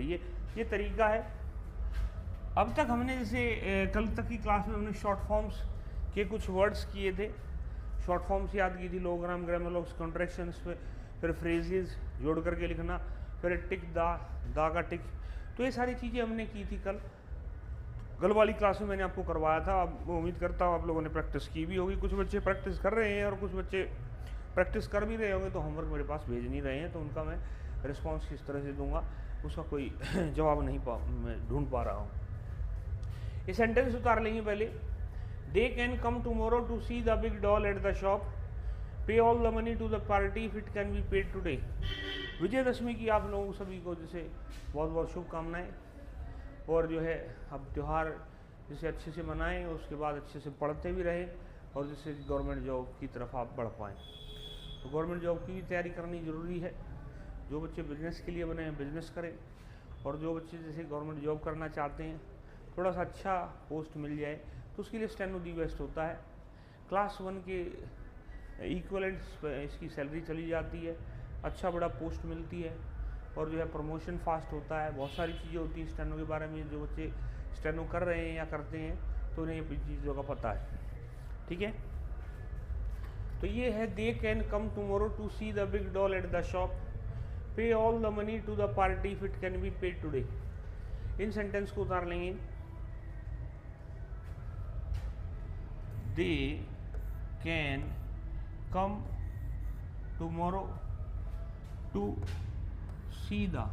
चाहिए। ये तरीका है। अब तक हमने जैसे कल तक की क्लास में हमने शॉर्ट फॉर्म्स के कुछ वर्ड्स किए थे, शॉर्ट फॉर्म्स याद की थी, लोग्राम, ग्रामर, कॉन्ट्रैक्शंस, फिर फ्रेजेस जोड़ करके लिखना, फिर टिक दा का टिक, तो ये सारी चीज़ें हमने की थी कल वाली क्लास में मैंने आपको करवाया था। अब उम्मीद करता हूँ आप लोगों ने प्रैक्टिस की भी होगी। कुछ बच्चे प्रैक्टिस कर रहे हैं और कुछ बच्चे प्रैक्टिस कर भी रहे होंगे, तो होमवर्क मेरे पास भेज नहीं रहे हैं, तो उनका मैं रिस्पॉन्स किस तरह से दूंगा उसका कोई जवाब नहीं मैं ढूंढ पा रहा हूँ। ये सेंटेंस उतार लेंगे पहले। They can come tomorrow to see the big doll at the shop, pay all the money to the party if it can be paid today. Vijayadashami की आप लोगों सभी को जैसे बहुत बहुत शुभकामनाएं, और जो है अब त्यौहार जैसे अच्छे से मनाएं, उसके बाद अच्छे से पढ़ते भी रहें, और जिससे गवर्नमेंट जॉब की तरफ आप बढ़ पाएँ। तो गवर्नमेंट जॉब की भी तैयारी करनी ज़रूरी है। जो बच्चे बिजनेस के लिए बने हैं बिजनेस करें, और जो बच्चे जैसे गवर्नमेंट जॉब करना चाहते हैं, थोड़ा सा अच्छा पोस्ट मिल जाए, तो उसके लिए स्टेनो दी बेस्ट होता है। क्लास 1 के इक्वलेंट इसकी सैलरी चली जाती है, अच्छा बड़ा पोस्ट मिलती है, और जो है प्रमोशन फास्ट होता है। बहुत सारी चीज़ें होती हैं स्टेनो के बारे में, जो बच्चे स्टेनो कर रहे हैं या करते हैं तो उन्हें ये चीज़ों का पता है। ठीक है, तो ये है they can come tomorrow to see the big doll at the shop, pay all the money to the party if it can be paid today. इन सेंटेंस को उतार लेंगे। They can come tomorrow to see the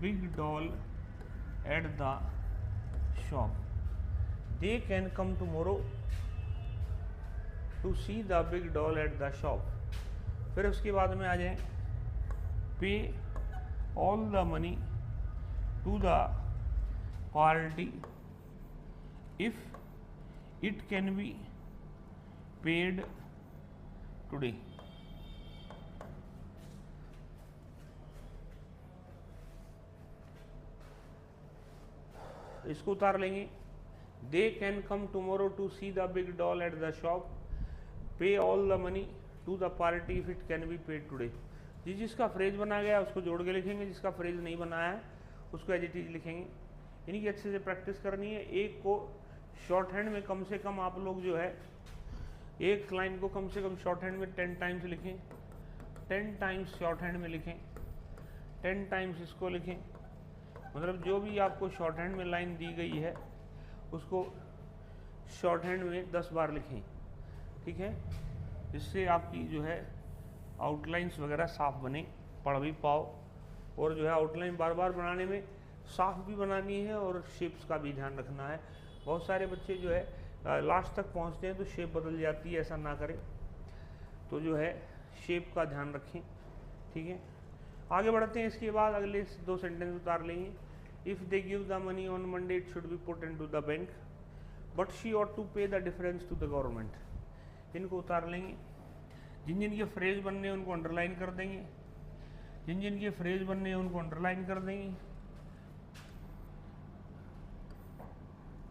big doll at the shop. They can come tomorrow to see the big doll at the shop. फिर उसके बाद में आ जाए, pay all the money to the party if it can be paid today. इसको उतार लेंगे। They can come tomorrow to see the big doll at the shop, pay all the money to the party if it can be paid today. जिसका phrase बना गया उसको जोड़ के लिखेंगे, जिसका फ्रेज नहीं बनाया है उसको एज इट इज लिखेंगे। इनकी अच्छे से प्रैक्टिस करनी है। एक को शॉर्ट हैंड में कम से कम आप लोग जो है एक लाइन को कम से कम शॉर्ट हैंड में 10 टाइम्स लिखें, 10 टाइम्स शॉर्ट हैंड में लिखें, 10 टाइम्स इसको लिखें। मतलब जो भी आपको शॉर्ट हैंड में लाइन दी गई है उसको शॉर्ट हैंड में 10 बार लिखें। ठीक है, जिससे आपकी जो है आउटलाइंस वगैरह साफ बने, पढ़ भी पाओ, और जो है आउटलाइन बार बार बनाने में साफ भी बनानी है और शेप्स का भी ध्यान रखना है। बहुत सारे बच्चे जो है लास्ट तक पहुंचते हैं तो शेप बदल जाती है, ऐसा ना करें। तो जो है शेप का ध्यान रखें। ठीक है, आगे बढ़ते हैं। इसके बाद अगले 2 सेंटेंस उतार लेंगे। If they give the money on Monday it should be put into the bank, but she ought to pay the difference to the government. इनको उतार लेंगे। जिन जिन के फ्रेज बनने हैं उनको अंडरलाइन कर देंगे, जिन जिन के फ्रेज बनने हैं उनको अंडरलाइन कर देंगे,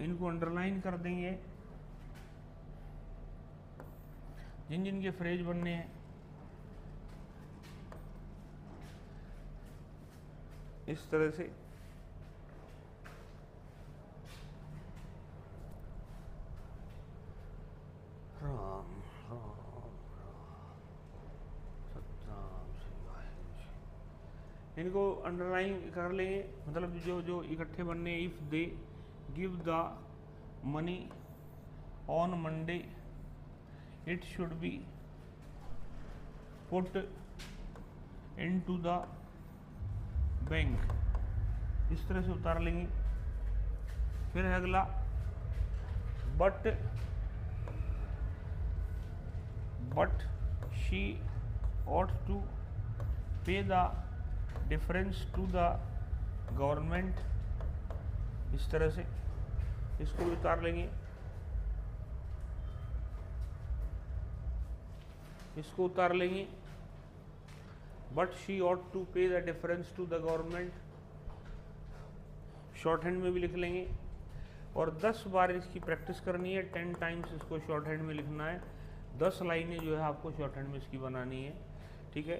इनको अंडरलाइन कर देंगे। जिन जिन के फ्रेज बनने हैं इस तरह से राम राम सतनाम शिवाय, इनको अंडरलाइन कर लेंगे। मतलब जो जो इकट्ठे बनने, if they give the money on Monday it should be put into the bank, इस तरह से उतार लेंगे। फिर है अगला, but she ought to pay the difference to the government, इस तरह से इसको भी उतार लेंगे। इसको उतार लेंगे, but she ought to pay the difference to the government, short hand में भी लिख लेंगे। और 10 बार इसकी प्रैक्टिस करनी है, 10 टाइम्स इसको शॉर्ट हैंड में लिखना है। 10 लाइनें जो है आपको शॉर्ट हैंड में इसकी बनानी है। ठीक है,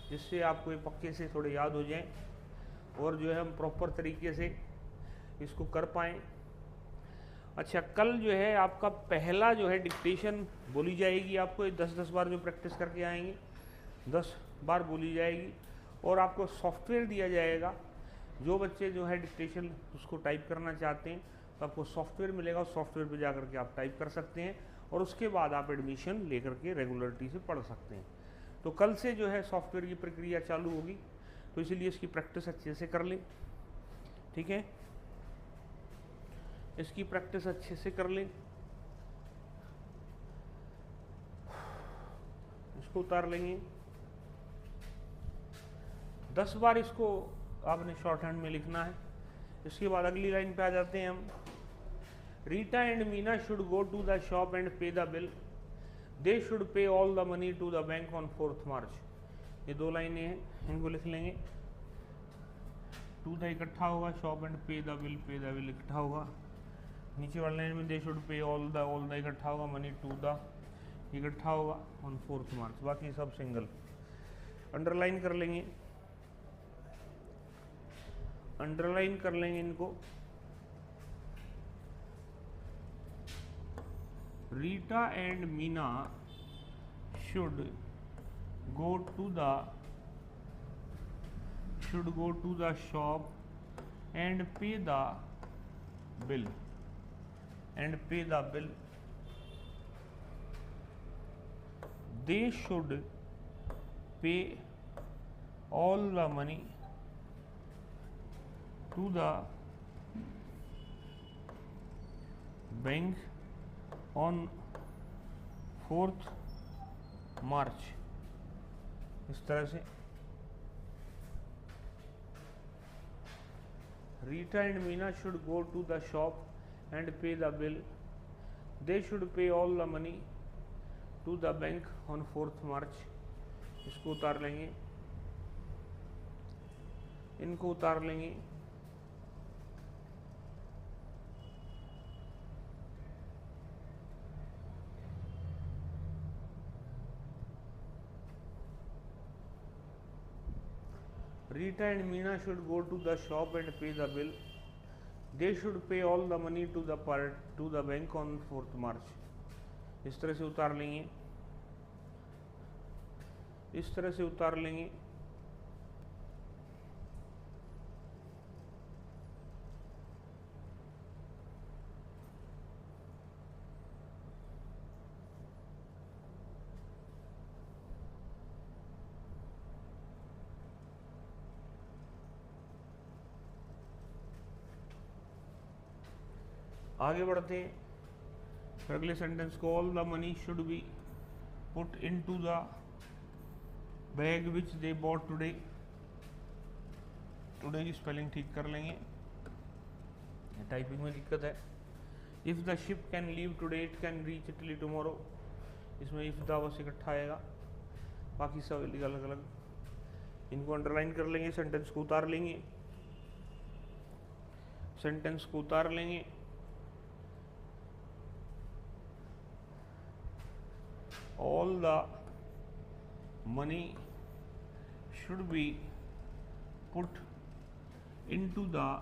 जिससे आपको ये पक्के से थोड़े याद हो जाएं। और जो है हम प्रॉपर तरीके से इसको कर पाएँ। अच्छा, कल जो है आपका पहला जो है डिक्टेशन बोली जाएगी आपको, 10-10 बार जो प्रैक्टिस करके आएंगे 10 बार बोली जाएगी, और आपको सॉफ्टवेयर दिया जाएगा। जो बच्चे जो है डिक्टेशन उसको टाइप करना चाहते हैं तो आपको सॉफ्टवेयर मिलेगा, उस सॉफ्टवेयर पे जा करके आप टाइप कर सकते हैं और उसके बाद आप एडमिशन लेकर के रेगुलरिटी से पढ़ सकते हैं। तो कल से जो है सॉफ्टवेयर की प्रक्रिया चालू होगी, तो इसीलिए इसकी प्रैक्टिस अच्छे से कर लें, ठीक है, इसकी प्रैक्टिस अच्छे से कर लें। इसको उतार लेंगे 10 बार, इसको आपने शॉर्ट हैंड में लिखना है। इसके बाद अगली लाइन पे आ जाते हैं हम। Rita and Meena should go to the shop and pay the bill, they should pay all the money to the bank on 4th March. ये 2 लाइनें हैं, इनको लिख लेंगे। टू द इकट्ठा होगा, shop and pay the bill इकट्ठा होगा। नीचे वाले लाइन में दे शुड पे ऑल द इकट्ठा होगा, मनी टू द इकट्ठा होगा ऑन 4th मार्च, बाकी सब सिंगल। अंडरलाइन कर लेंगे, अंडरलाइन कर लेंगे इनको। Rita and Meena should go to the shop and pay the bill they should pay all the money to the bank on 4th March. इस तरह से Rita and Meena should go to the shop and pay the bill, they should pay all the money to the bank on 4th March. इसको उतार लेंगे, इनको उतार लेंगे। Rita and Meena should go to the shop and pay the bill. They should pay all the money to the bank on 4th March. इस तरह से उतार लेंगे, इस तरह से उतार लेंगे। आगे बढ़ते हैं, फिर अगले सेंटेंस को। All the money should be put into the bag which they bought today. Today की स्पेलिंग ठीक कर लेंगे, टाइपिंग में दिक्कत है। If the ship can leave today it can reach Italy tomorrow. इसमें इफ़ द बस इकट्ठा आएगा, बाकी सब अलग अलग। इनको अंडरलाइन कर लेंगे, सेंटेंस को उतार लेंगे, सेंटेंस को उतार लेंगे। All the money should be put into the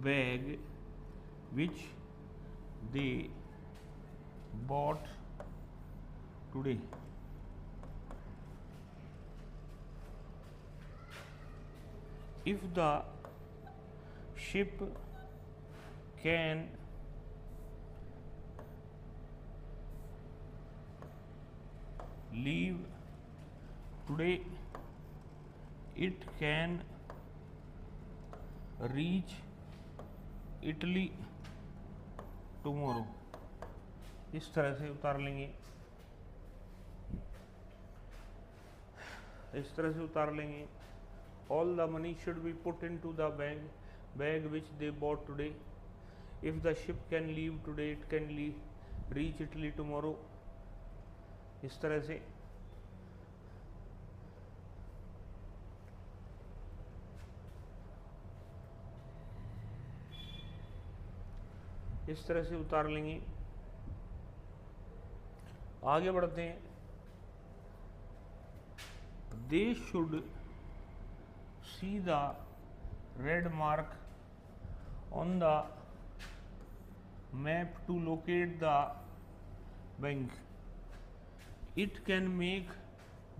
bag which they bought today. If the ship can leave today it can reach Italy tomorrow। इस तरह से उतार लेंगे, इस तरह से उतार लेंगे। All the money should be put into the bag which they bought today. If the ship can leave today it can reach Italy tomorrow। इस तरह से उतार लेंगे। आगे बढ़ते हैं। They should see the red mark on the map to locate the bank. It can make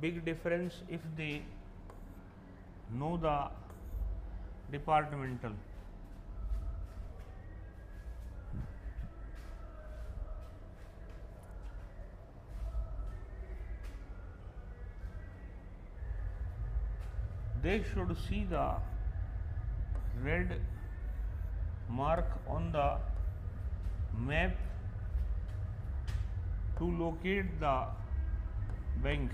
big difference if they know the departmental. They should see the red mark on the map to locate the bank.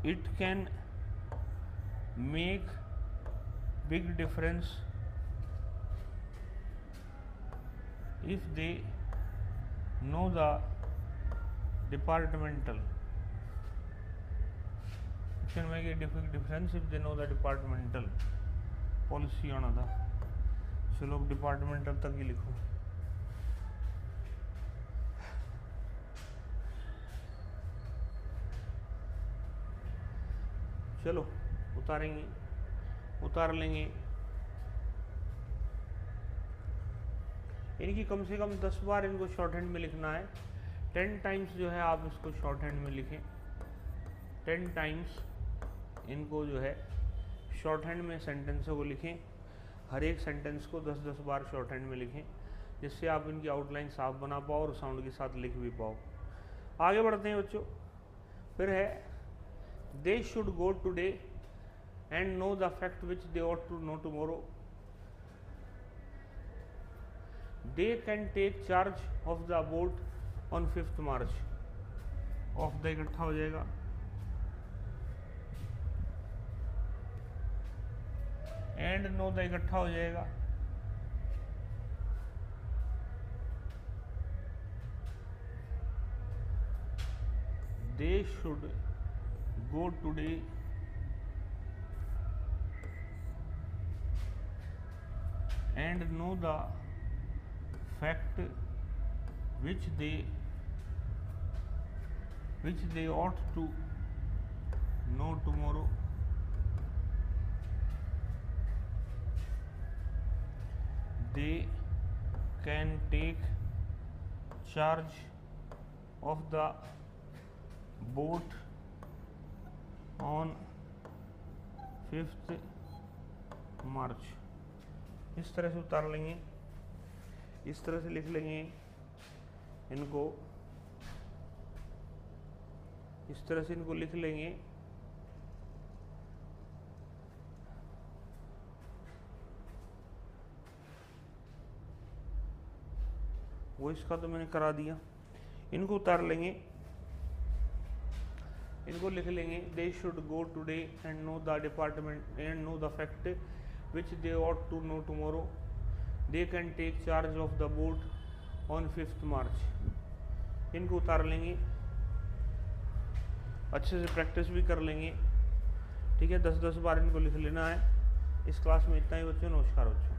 It can make big difference if they know the departmental. It can make a big difference if they know the departmental. Policy आना था, चलो departmental तक ही लिखो। चलो उतार लेंगे। इनकी कम से कम 10 बार इनको शॉर्ट हैंड में लिखना है। 10 टाइम्स जो है आप इसको शॉर्ट हैंड में लिखें। 10 टाइम्स इनको जो है शॉर्ट हैंड में सेंटेंसों को लिखें। हर एक सेंटेंस को 10-10 बार शॉर्ट हैंड में लिखें, जिससे आप इनकी आउटलाइन साफ बना पाओ और साउंड के साथ लिख भी पाओ। आगे बढ़ते हैं बच्चों। फिर है they should go today and know the fact which they ought to know tomorrow. They can take charge of the boat on 5th March. Of the इकट्ठा हो जाएगा। एंड नो द इकट्ठा हो जाएगा। They should go today and know the fact which they ought to know tomorrow. They can take charge of the boat on 5th मार्च। इस तरह से उतार लेंगे, इस तरह से लिख लेंगे इनको, इस तरह से इनको लिख लेंगे। वो इसका तो मैंने करा दिया। इनको उतार लेंगे, इनको लिख लेंगे they should go today and know the department and know the fact which they ought to know tomorrow. They can take charge of the boat on 5th March. इनको उतार लेंगे, अच्छे से प्रैक्टिस भी कर लेंगे। ठीक है, 10-10 बार इनको लिख लेना है। इस क्लास में इतना ही बच्चों। नमस्कार बच्चों।